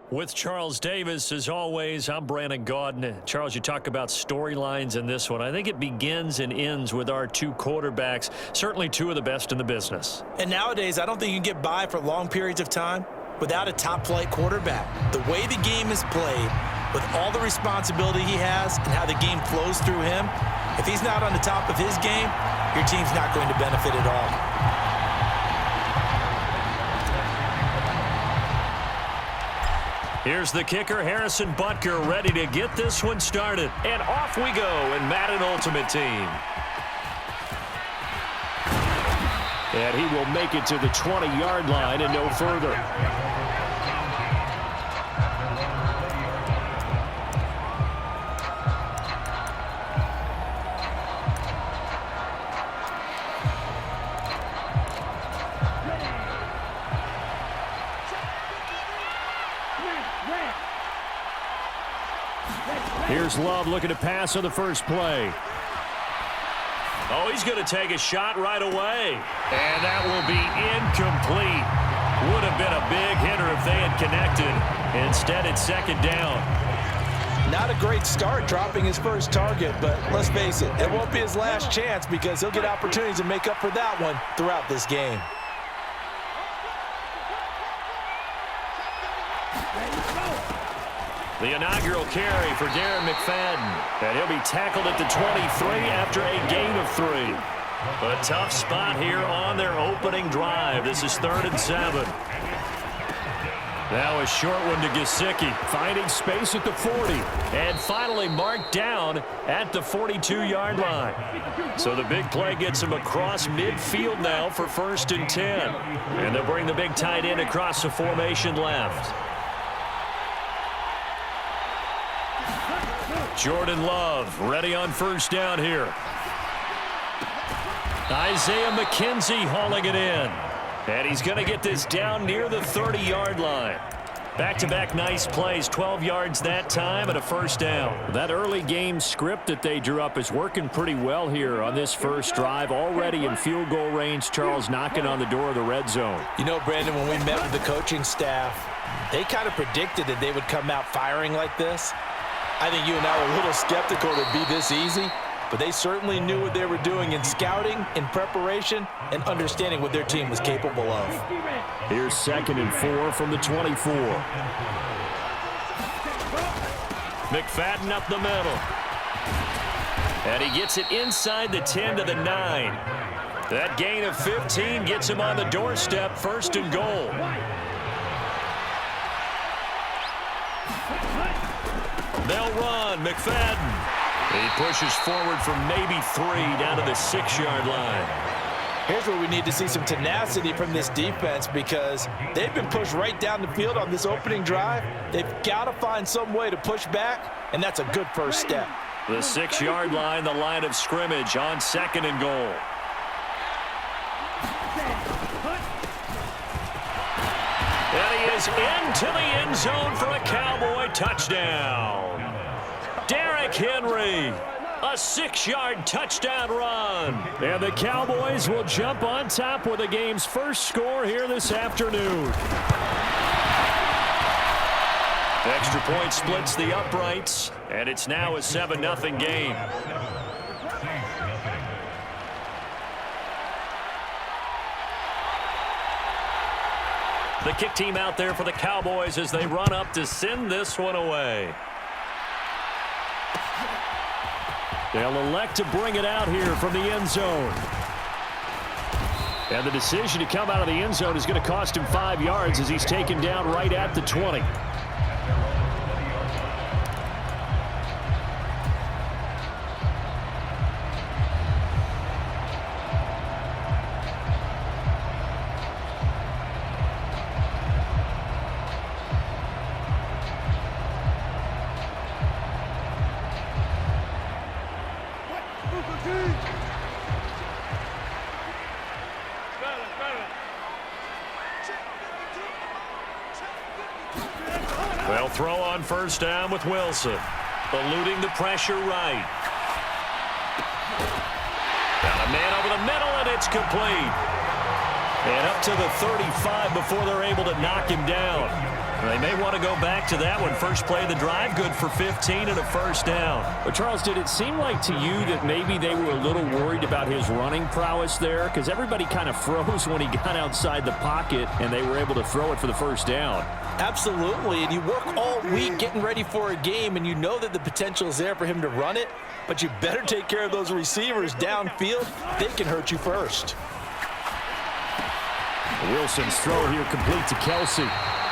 With Charles Davis, as always, I'm Brandon Gaudin. Charles, you talk about storylines in this one. I think it begins and ends with our two quarterbacks, certainly two of the best in the business. And nowadays, I don't think you can get by for long periods of time without a top-flight quarterback. The way the game is played, with all the responsibility he has and how the game flows through him, if he's not on the top of his game, your team's not going to benefit at all. Here's the kicker, Harrison Butker, ready to get this one started. And off we go in Madden Ultimate Team. And he will make it to the 20-yard line and no further. Here's Love looking to pass on the first play. Oh, he's going to take a shot right away. And that will be incomplete. Would have been a big hitter if they had connected. Instead, it's second down. Not a great start dropping his first target, but let's face it, it won't be his last chance because he'll get opportunities to make up for that one throughout this game. The inaugural carry for Darren McFadden. And he'll be tackled at the 23 after a gain of 3. A tough spot here on their opening drive. This is 3rd and 7. Now a short one to Gesicki, finding space at the 40. And finally marked down at the 42-yard line. So the big play gets him across midfield now for 1st and 10. And they'll bring the big tight end across the formation left. Jordan Love ready on 1st down here. Isaiah McKenzie hauling it in. And he's going to get this down near the 30-yard line. Back-to-back nice plays, 12 yards that time and a 1st down. That early game script that they drew up is working pretty well here on this first drive. Already in field goal range, Charles knocking on the door of the red zone. You know, Brandon, when we met with the coaching staff, they kind of predicted that they would come out firing like this. I think you and I were a little skeptical that it'd be this easy, but they certainly knew what they were doing in scouting, in preparation, and understanding what their team was capable of. Here's 2nd and 4 from the 24. McFadden up the middle. And he gets it inside the 10 to the 9. That gain of 15 gets him on the doorstep, 1st and goal. They'll run, McFadden. He pushes forward from maybe 3 down to the 6-yard line. Here's where we need to see some tenacity from this defense because they've been pushed right down the field on this opening drive. They've got to find some way to push back, and that's a good first step. The 6-yard line, the line of scrimmage on 2nd and goal. And he is into the end zone for a Cowboy touchdown. Derrick Henry, a 6-yard touchdown run. And the Cowboys will jump on top with the game's first score here this afternoon. Extra point splits the uprights, and it's now a 7-0 game. The kick team out there for the Cowboys as they run up to send this one away. They'll elect to bring it out here from the end zone. And the decision to come out of the end zone is going to cost him 5 yards as he's taken down right at the 20. They'll throw on 1st down with Wilson. Eluding the pressure right. Got a man over the middle, and it's complete. And up to the 35 before they're able to knock him down. They may want to go back to that one. First play of the drive, good for 15 and a first down. But Charles, did it seem like to you that maybe they were a little worried about his running prowess there? Because everybody kind of froze when he got outside the pocket, and they were able to throw it for the first down. Absolutely, and you work all week getting ready for a game, and you know that the potential is there for him to run it, but you better take care of those receivers downfield. They can hurt you first. Wilson's throw here complete to Kelsey.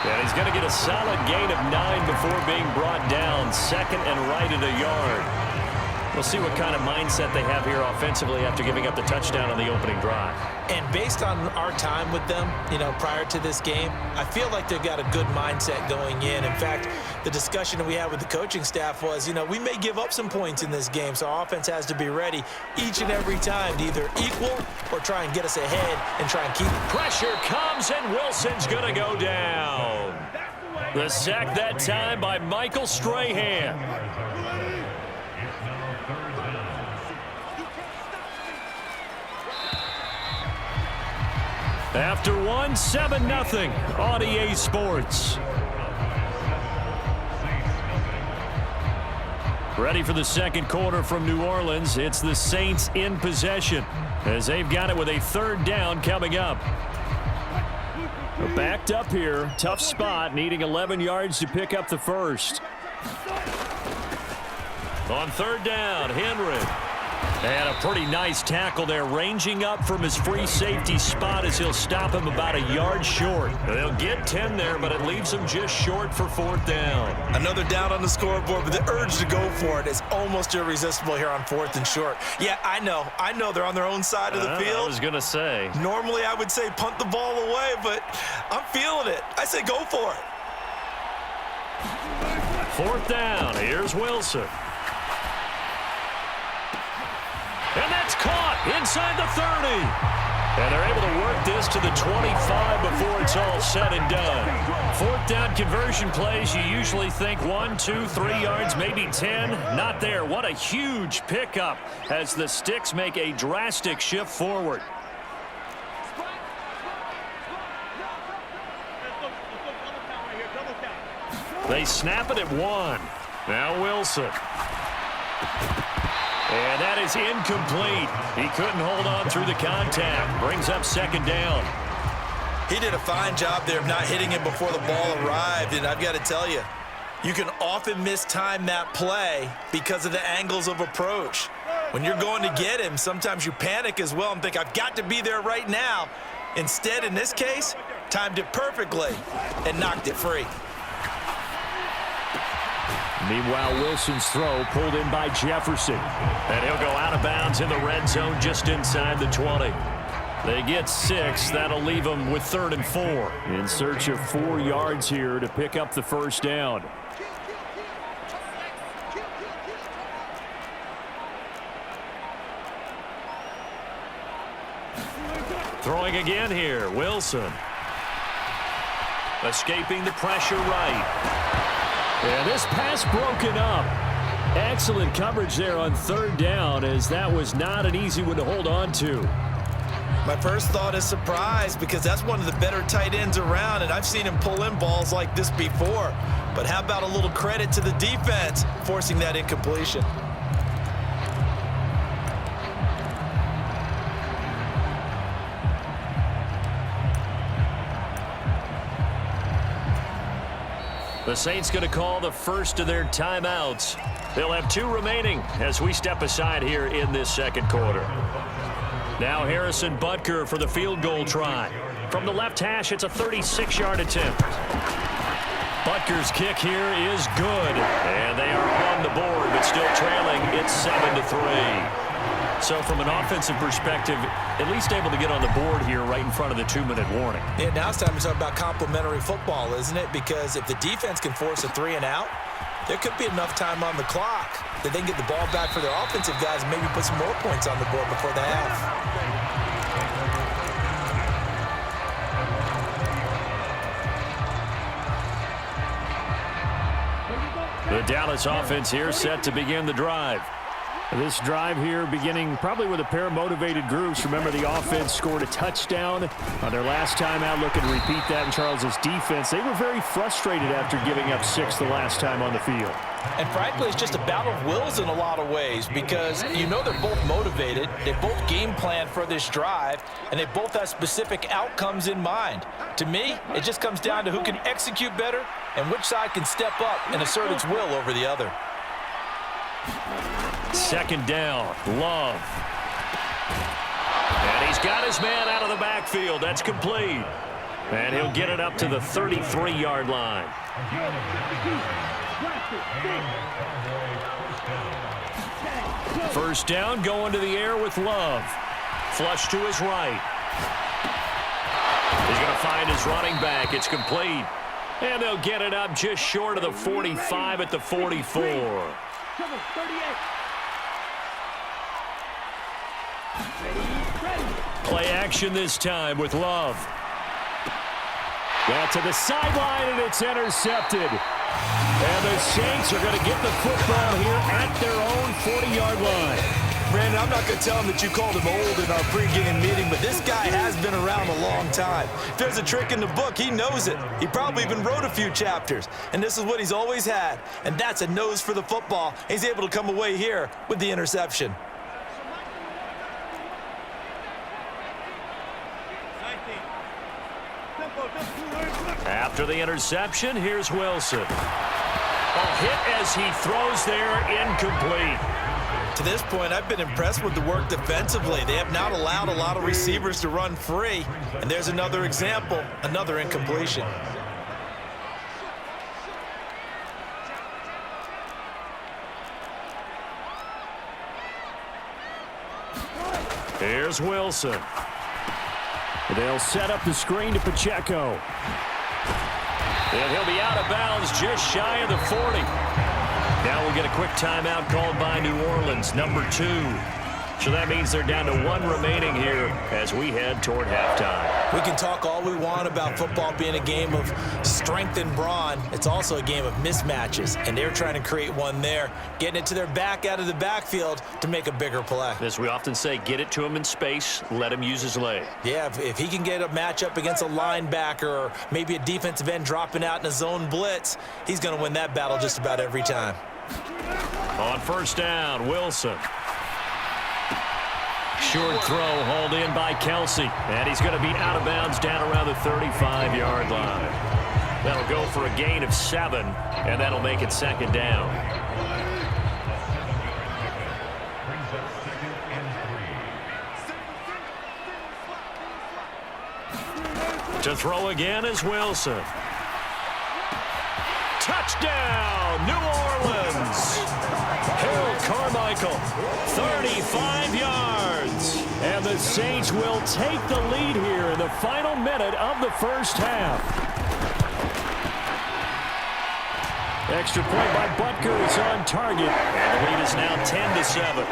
And he's going to get a solid gain of 9 before being brought down. Second and right at a yard. We'll see what kind of mindset they have here offensively after giving up the touchdown on the opening drive. And based on our time with them, prior to this game, I feel like they've got a good mindset going in. In fact, the discussion that we had with the coaching staff was, we may give up some points in this game, so our offense has to be ready each and every time to either equal or try and get us ahead and try and keep it. Pressure comes, and Wilson's going to go down. The sack that time by Michael Strahan. After 7-0 on EA Sports. Ready for the second quarter from New Orleans. It's the Saints in possession as they've got it with a third down coming up. Backed up here. Tough spot. Needing 11 yards to pick up the first. On third down, Henry. And a pretty nice tackle there, ranging up from his free safety spot as he'll stop him about a yard short. They'll get 10 there, but it leaves him just short for fourth down. Another down on the scoreboard, but the urge to go for it is almost irresistible here on fourth and short. Yeah, I know they're on their own side of the field. I was going to say. Normally I would say punt the ball away, but I'm feeling it. I say go for it. Fourth down, here's Wilson. And that's caught inside the 30. And they're able to work this to the 25 before it's all said and done. Fourth down conversion plays, you usually think 1, 2, 3 yards, maybe 10. Not there. What a huge pickup as the Sticks make a drastic shift forward. They snap it at 1. Now Wilson. And that is incomplete. He couldn't hold on through the contact. Brings up second down. He did a fine job there of not hitting him before the ball arrived. And I've got to tell you, you can often mistime that play because of the angles of approach. When you're going to get him, sometimes you panic as well and think, I've got to be there right now. Instead, in this case, timed it perfectly and knocked it free. Meanwhile, Wilson's throw pulled in by Jefferson. And he'll go out of bounds in the red zone just inside the 20. They get 6. That'll leave them with 3rd and 4. In search of 4 yards here to pick up the first down. Throwing again here, Wilson. Escaping the pressure right. And this pass broken up. Excellent coverage there on third down, as that was not an easy one to hold on to. My first thought is surprise, because that's one of the better tight ends around, and I've seen him pull in balls like this before. But how about a little credit to the defense forcing that incompletion? The Saints going to call the first of their timeouts. They'll have 2 remaining as we step aside here in this second quarter. Now Harrison Butker for the field goal try. From the left hash, it's a 36-yard attempt. Butker's kick here is good. And they are on the board, but still trailing. It's 7-3. So from an offensive perspective, at least able to get on the board here right in front of the 2-minute warning. Yeah, now it's time to talk about complementary football, isn't it? Because if the defense can force a 3 and out, there could be enough time on the clock that they can get the ball back for their offensive guys and maybe put some more points on the board before the half. The Dallas offense here set to begin the drive. This drive here beginning probably with a pair of motivated groups. Remember, the offense scored a touchdown on their last time out. Looking to repeat that in Charles's defense. They were very frustrated after giving up 6 the last time on the field. And frankly, it's just a battle of wills in a lot of ways because you know they're both motivated. They both game plan for this drive, and they both have specific outcomes in mind. To me, it just comes down to who can execute better and which side can step up and assert its will over the other. Second down, Love. And he's got his man out of the backfield. That's complete. And he'll get it up to the 33-yard line. First down, going to the air with Love. Flush to his right. He's going to find his running back. It's complete. And they'll get it up just short of the 45 at the 44. Play action this time with Love. Got to the sideline, and it's intercepted. And the Saints are going to get the football here at their own 40-yard line. Brandon, I'm not going to tell him that you called him old in our pregame meeting, but this guy has been around a long time. If there's a trick in the book, he knows it. He probably even wrote a few chapters. And this is what he's always had, and that's a nose for the football. He's able to come away here with the interception. After the interception, here's Wilson. A hit as he throws there, incomplete. To this point, I've been impressed with the work defensively. They have not allowed a lot of receivers to run free. And there's another example, another incompletion. Here's Wilson. They'll set up the screen to Pacheco. And he'll be out of bounds just shy of the 40. Now we'll get a quick timeout called by New Orleans, number 2. So that means they're down to 1 remaining here as we head toward halftime. We can talk all we want about football being a game of strength and brawn. It's also a game of mismatches, and they're trying to create one there, getting it to their back out of the backfield to make a bigger play. As we often say, get it to him in space, let him use his leg. Yeah, if he can get a matchup against a linebacker or maybe a defensive end dropping out in a zone blitz, he's going to win that battle just about every time. On first down, Wilson. Short throw hauled in by Kelsey. And he's going to be out of bounds down around the 35-yard line. That'll go for a gain of 7, and that'll make it second down. To throw again is Wilson. Touchdown, New Orleans. Harold Carmichael, 35 yards. And the Saints will take the lead here in the final minute of the first half. Extra point by Butker is on target. And the lead is now 10-7.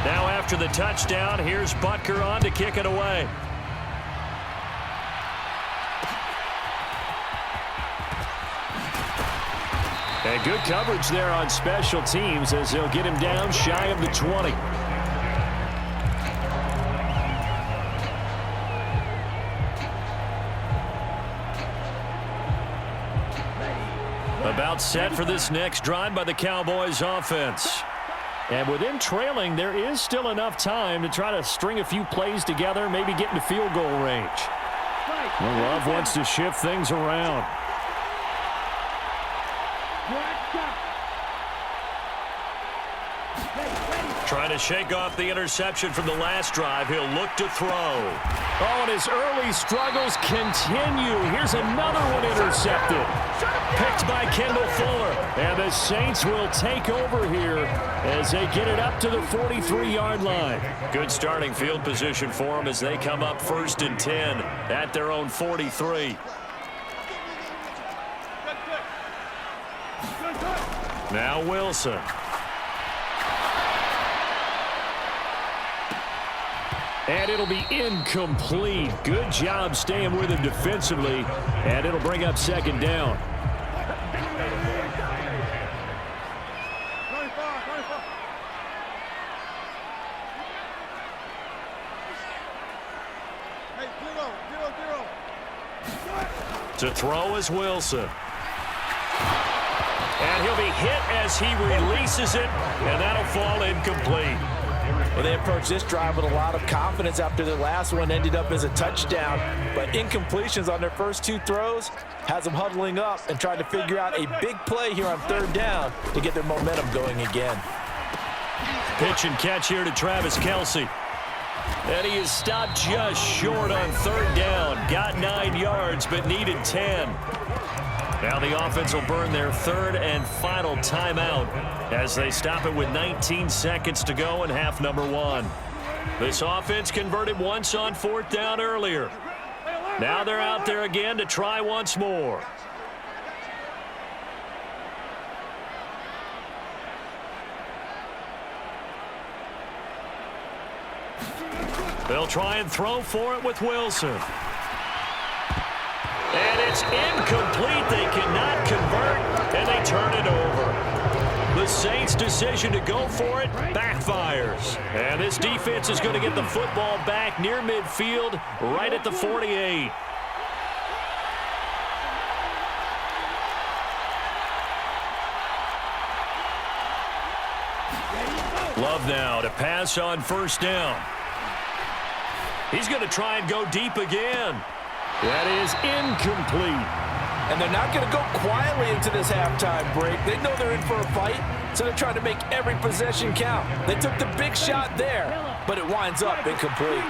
Now after the touchdown, here's Butker on to kick it away. And good coverage there on special teams as they'll get him down shy of the 20. About set for this next drive by the Cowboys offense. And with them trailing, there is still enough time to try to string a few plays together, maybe get into field goal range. Well, Love wants to shift things around. Trying to shake off the interception from the last drive. He'll look to throw. Oh, and his early struggles continue. Here's another one intercepted. Picked by Kendall Fuller. And the Saints will take over here as they get it up to the 43-yard line. Good starting field position for them as they come up 1st and 10 at their own 43. Now Wilson. And it'll be incomplete. Good job staying with him defensively. And it'll bring up second down. To throw is Wilson. And he'll be hit as he releases it, and that'll fall incomplete. Well, they approached this drive with a lot of confidence after their last one ended up as a touchdown. But incompletions on their first two throws has them huddling up and trying to figure out a big play here on third down to get their momentum going again. Pitch and catch here to Travis Kelce. And he is stopped just short on third down. Got 9 yards, but needed 10. Now the offense will burn their third and final timeout as they stop it with 19 seconds to go in half number 1. This offense converted once on fourth down earlier. Now they're out there again to try once more. They'll try and throw for it with Wilson. And it's incomplete. They cannot convert, and they turn it over. The Saints' decision to go for it backfires. And this defense is going to get the football back near midfield, right at the 48. Love now to pass on first down. He's going to try and go deep again. That is incomplete. And they're not going to go quietly into this halftime break. They know they're in for a fight, so they're trying to make every possession count. They took the big shot there, but it winds up incomplete.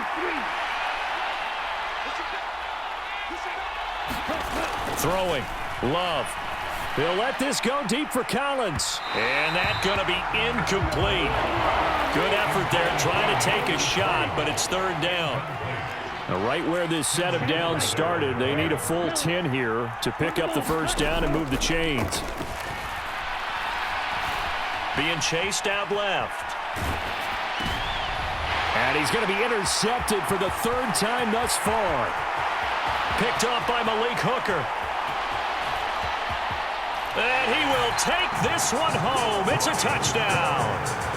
Throwing. Love. They'll let this go deep for Collins. And that's going to be incomplete. Good effort there trying to take a shot, but it's third down. Now, right where this set of downs started, they need a full 10 here to pick up the first down and move the chains. Being chased out left. And he's going to be intercepted for the third time thus far. Picked off by Malik Hooker. And he will take this one home. It's a touchdown.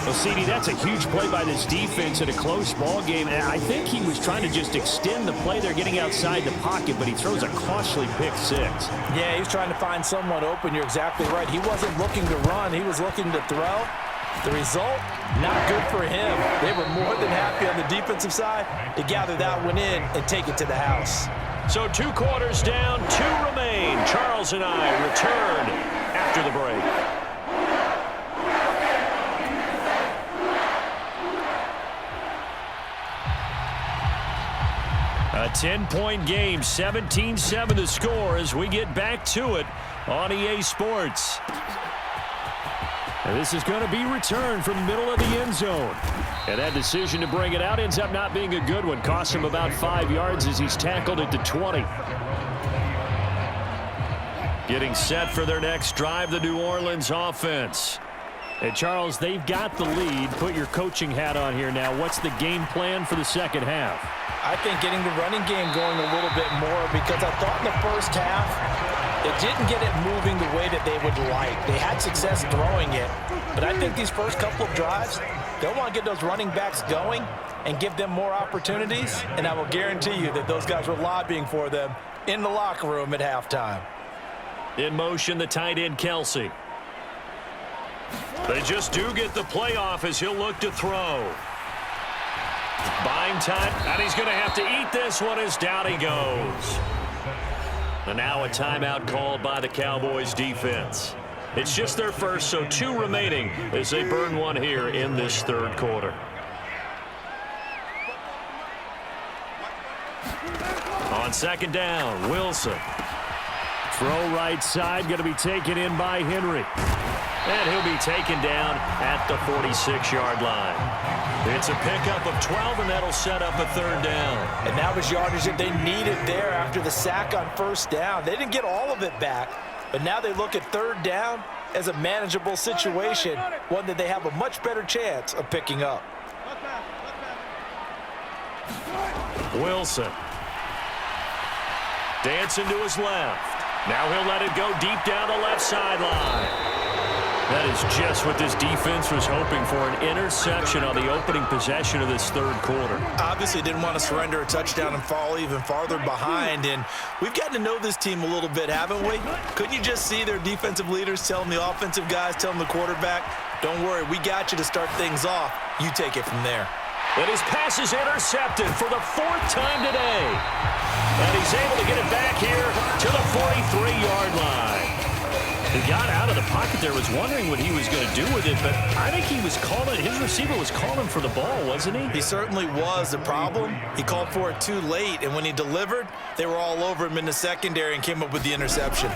Well, CD, that's a huge play by this defense in a close ball game. And I think he was trying to just extend the play. They're getting outside the pocket, but he throws a costly pick six. Yeah, he's trying to find someone open. You're exactly right. He wasn't looking to run. He was looking to throw. The result, not good for him. They were more than happy on the defensive side to gather that one in and take it to the house. So 2 quarters down, 2 remain. Charles and I return after the break. A 10-point game, 17-7 the score as we get back to it on EA Sports. And this is going to be returned from the middle of the end zone. And that decision to bring it out ends up not being a good one. Cost him about 5 yards as he's tackled at the 20. Getting set for their next drive, the New Orleans offense. Hey, Charles, they've got the lead. Put your coaching hat on here now. What's the game plan for the second half? I think getting the running game going a little bit more, because I thought in the first half it didn't get it moving the way that they would like. They had success throwing it, but I think these first couple of drives, they'll want to get those running backs going and give them more opportunities, and I will guarantee you that those guys were lobbying for them in the locker room at halftime. In motion, the tight end, Kelce. They just do get the playoff as he'll look to throw. Buying time, and he's going to have to eat this one as down he goes. And now a timeout called by the Cowboys defense. It's just their first, so 2 remaining as they burn one here in this third quarter. On second down, Wilson. Throw right side, going to be taken in by Henry. And he'll be taken down at the 46-yard line. It's a pickup of 12, and that'll set up a third down. And that was yardage that they needed there after the sack on first down. They didn't get all of it back, but now they look at third down as a manageable situation, one that they have a much better chance of picking up. Wilson. Dancing to his left. Now he'll let it go deep down the left sideline. That is just what this defense was hoping for, an interception on the opening possession of this third quarter. Obviously didn't want to surrender a touchdown and fall even farther behind, and we've gotten to know this team a little bit, haven't we? Couldn't you just see their defensive leaders telling the offensive guys, telling the quarterback, don't worry, we got you to start things off. You take it from there. And his pass is intercepted for the fourth time today. And he's able to get it back here to the 43-yard line. He got out of the pocket there, was wondering what he was going to do with it, but I think he was calling, his receiver was calling for the ball, wasn't he? He certainly was. The problem, he called for it too late, and when he delivered, they were all over him in the secondary and came up with the interception.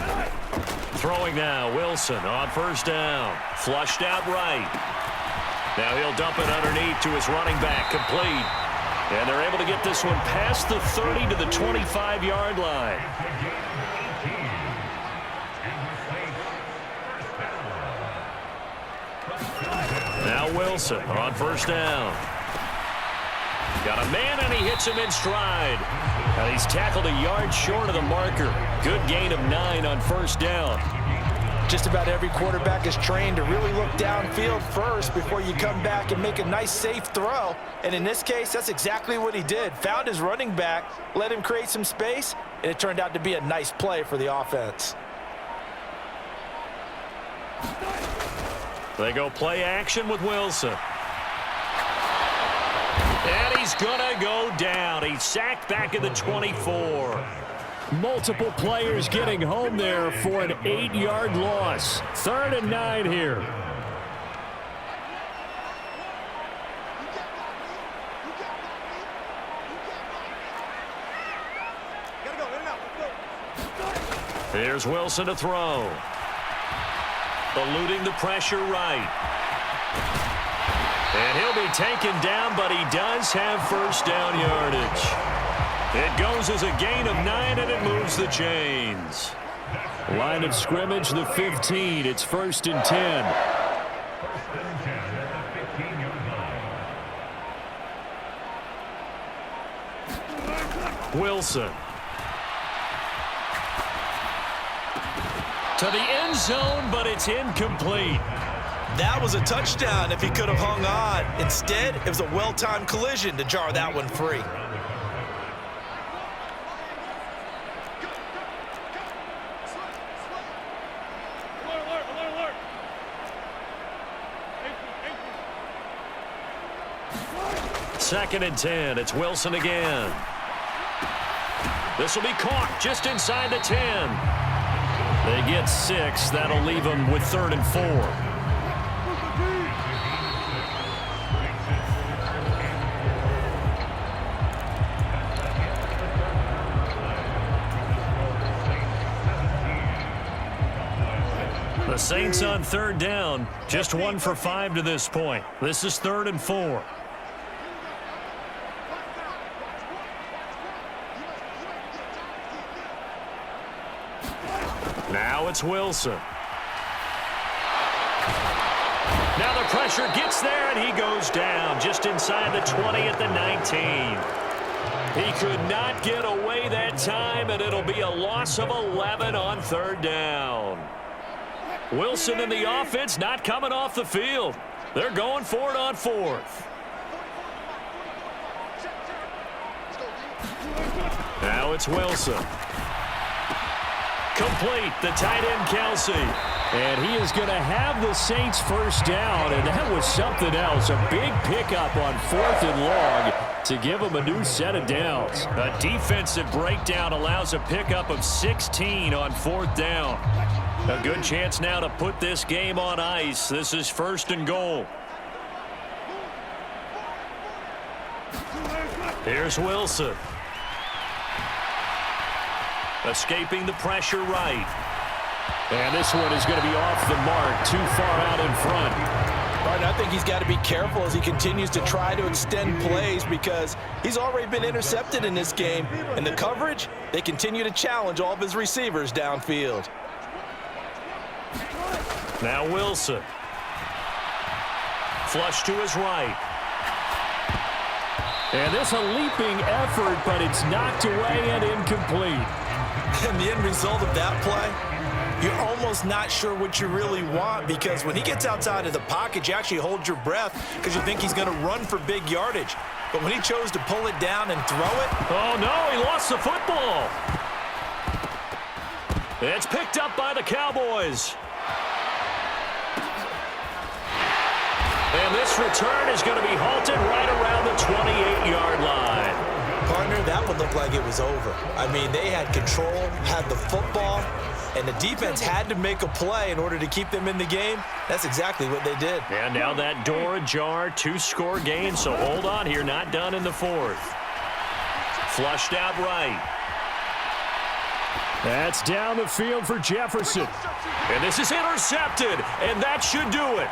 Throwing now, Wilson on first down. Flushed out right. Now he'll dump it underneath to his running back, complete. And they're able to get this one past the 30 to the 25-yard line. Now Wilson on first down. Got a man, and he hits him in stride. And he's tackled a yard short of the marker. Good gain of 9 on first down. Just about every quarterback is trained to really look downfield first before you come back and make a nice, safe throw. And in this case, that's exactly what he did. Found his running back, let him create some space, and it turned out to be a nice play for the offense. They go play action with Wilson. And he's going to go down. He's sacked back at the 24. Multiple players getting home there for an 8-yard loss. 3rd and 9 here. Here's Wilson to throw. Eluding the pressure right. And he'll be taken down, but he does have first down yardage. It goes as a gain of 9, and it moves the chains. Line of scrimmage, the 15. It's 1st and 10. Wilson. To the end zone, but it's incomplete. That was a touchdown if he could have hung on. Instead, it was a well-timed collision to jar that one free. Second and 10. It's Wilson again. This will be caught just inside the 10. They get 6. That'll leave them with 3rd and 4. The Saints on 3rd down. Just 1 for 5 to this point. This is 3rd and 4. Now it's Wilson. Now the pressure gets there, and he goes down just inside the 20 at the 19. He could not get away that time, and it'll be a loss of 11 on 3rd down. Wilson and the offense not coming off the field. They're going for it on 4th. Now it's Wilson. Complete, the tight end, Kelsey. And he is going to have the Saints first down, and that was something else. A big pickup on 4th and long to give them a new set of downs. A defensive breakdown allows a pickup of 16 on 4th down. A good chance now to put this game on ice. This is 1st and goal. Here's Wilson. Escaping the pressure right. And this one is going to be off the mark, too far out in front. Right, I think he's got to be careful as he continues to try to extend plays because he's already been intercepted in this game. And the coverage, they continue to challenge all of his receivers downfield. Now Wilson. Flush to his right. And this a leaping effort, but it's knocked away and incomplete. And the end result of that play, you're almost not sure what you really want, because when he gets outside of the pocket, you actually hold your breath because you think he's going to run for big yardage. But when he chose to pull it down and throw it... Oh, no, he lost the football. It's picked up by the Cowboys. And this return is going to be halted right around the 28-yard line. Partner, that would look like it was over. I mean, they had control, had the football, and the defense had to make a play in order to keep them in the game. That's exactly what they did. And now that door ajar, 2-score game, so hold on here, not done in the fourth. Flushed out right. That's down the field for Jefferson. And this is intercepted, and that should do it.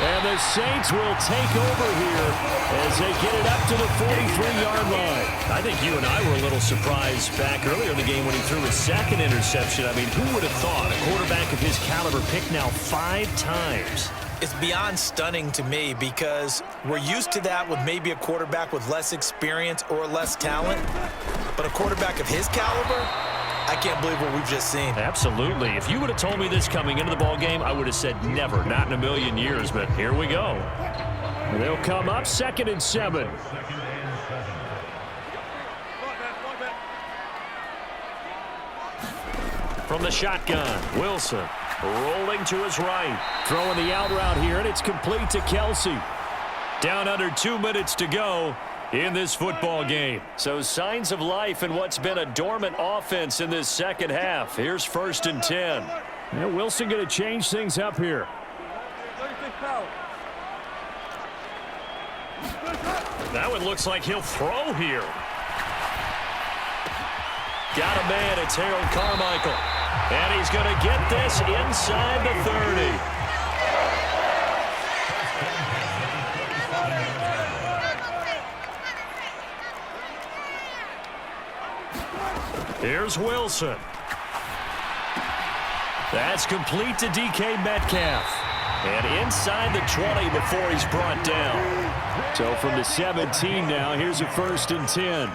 And the Saints will take over here as they get it up to the 43-yard line. I think you and I were a little surprised back earlier in the game when he threw his second interception. I mean, who would have thought a quarterback of his caliber picked now 5 times? It's beyond stunning to me, because we're used to that with maybe a quarterback with less experience or less talent. But a quarterback of his caliber, I can't believe what we've just seen. Absolutely. If you would have told me this coming into the ball game, I would have said never, not in a million years. But here we go. They'll come up 2nd and 7. From the shotgun, Wilson rolling to his right. Throwing the out route here, and it's complete to Kelsey. Down under 2 minutes to go in this football game. So signs of life in what's been a dormant offense in this second half. Here's 1st and 10. Yeah, Wilson going to change things up here. That one looks like he'll throw here. Got a man, it's Harold Carmichael. And he's going to get this inside the 30. Here's Wilson. That's complete to DK Metcalf. And inside the 20 before he's brought down. So from the 17 now, here's a 1st and 10.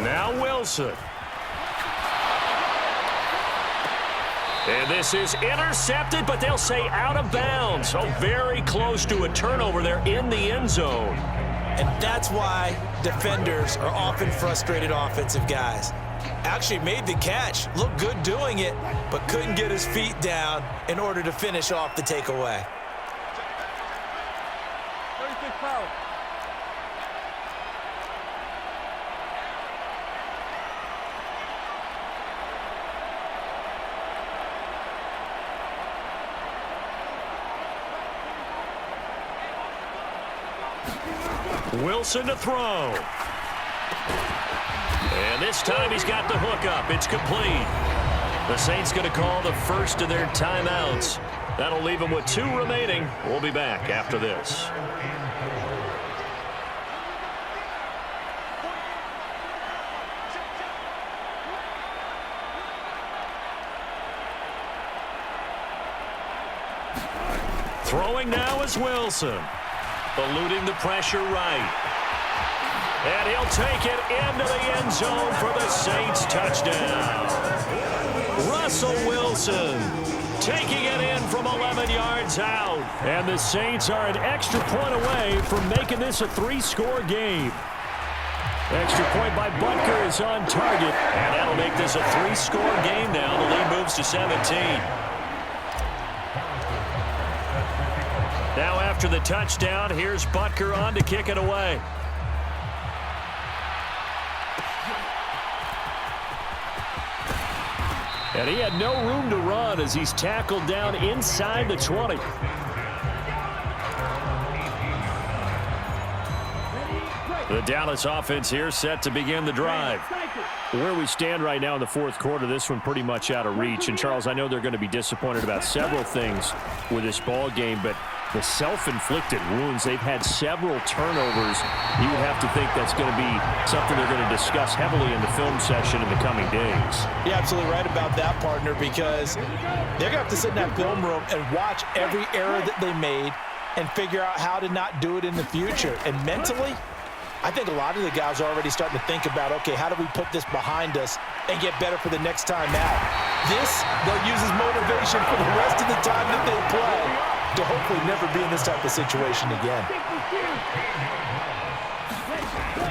Now Wilson. And this is intercepted, but they'll say out of bounds. So very close to a turnover there in the end zone. And that's why defenders are often frustrated offensive guys. Actually made the catch, looked good doing it, but couldn't get his feet down in order to finish off the takeaway. Wilson to throw. And this time he's got the hook up. It's complete. The Saints going to call the first of their timeouts. That'll leave them with 2 remaining. We'll be back after this. Throwing now is Wilson. Eluding the pressure right. And he'll take it into the end zone for the Saints touchdown. Russell Wilson taking it in from 11 yards out. And the Saints are an extra point away from making this a 3-score game. Extra point by Butker is on target. And that'll make this a 3-score game now. The lead moves to 17. Now after the touchdown, here's Butker on to kick it away. And he had no room to run as he's tackled down inside the 20. The Dallas offense here set to begin the drive. Where we stand right now in the fourth quarter, this one pretty much out of reach. And, Charles, I know they're going to be disappointed about several things with this ball game, but the self-inflicted wounds, they've had several turnovers. You would have to think that's going to be something they're going to discuss heavily in the film session in the coming days. You're absolutely right about that, partner, because they're going to have to sit in that film room and watch every error that they made, and figure out how to not do it in the future. And mentally, I think a lot of the guys are already starting to think about, okay, how do we put this behind us and get better for the next time out? This, they'll use as motivation for the rest of the time that they play to hopefully never be in this type of situation again.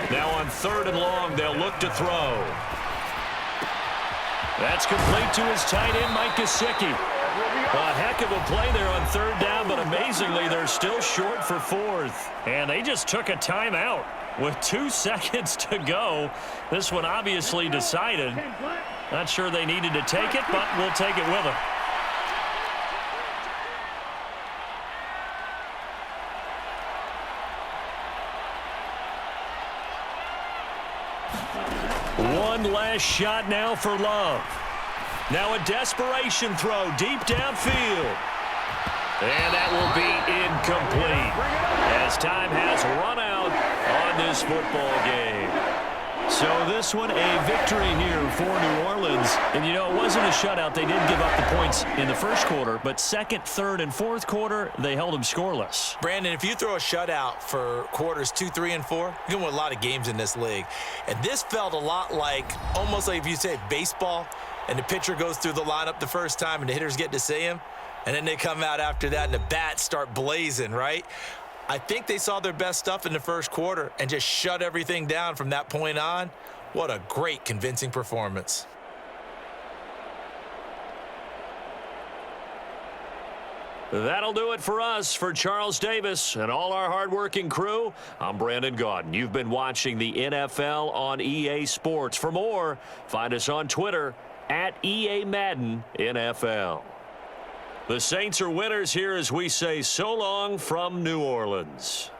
Now on 3rd and long, they'll look to throw. That's complete to his tight end, Mike Gesicki. A heck of a play there on 3rd down, but amazingly, they're still short for 4th. And they just took a timeout with 2 seconds to go. This one obviously decided. Not sure they needed to take it, but we'll take it with them. One last shot now for Love. Now a desperation throw deep downfield. And that will be incomplete as time has run out on this football game. So this one a victory here for New Orleans. And, you know, it wasn't a shutout. They did give up the points in the first quarter, but 2nd, 3rd, and 4th quarter, they held them scoreless. Brandon, if you throw a shutout for quarters 2, 3, and 4, you're going to win a lot of games in this league. And this felt a lot like, almost like if you say baseball, and the pitcher goes through the lineup the first time and the hitters get to see him, and then they come out after that and the bats start blazing, right? I think they saw their best stuff in the first quarter and just shut everything down from that point on. What a great, convincing performance. That'll do it for us. For Charles Davis and all our hardworking crew, I'm Brandon Gaudin. You've been watching the NFL on EA Sports. For more, find us on Twitter at EA Madden NFL. The Saints are winners here as we say so long from New Orleans.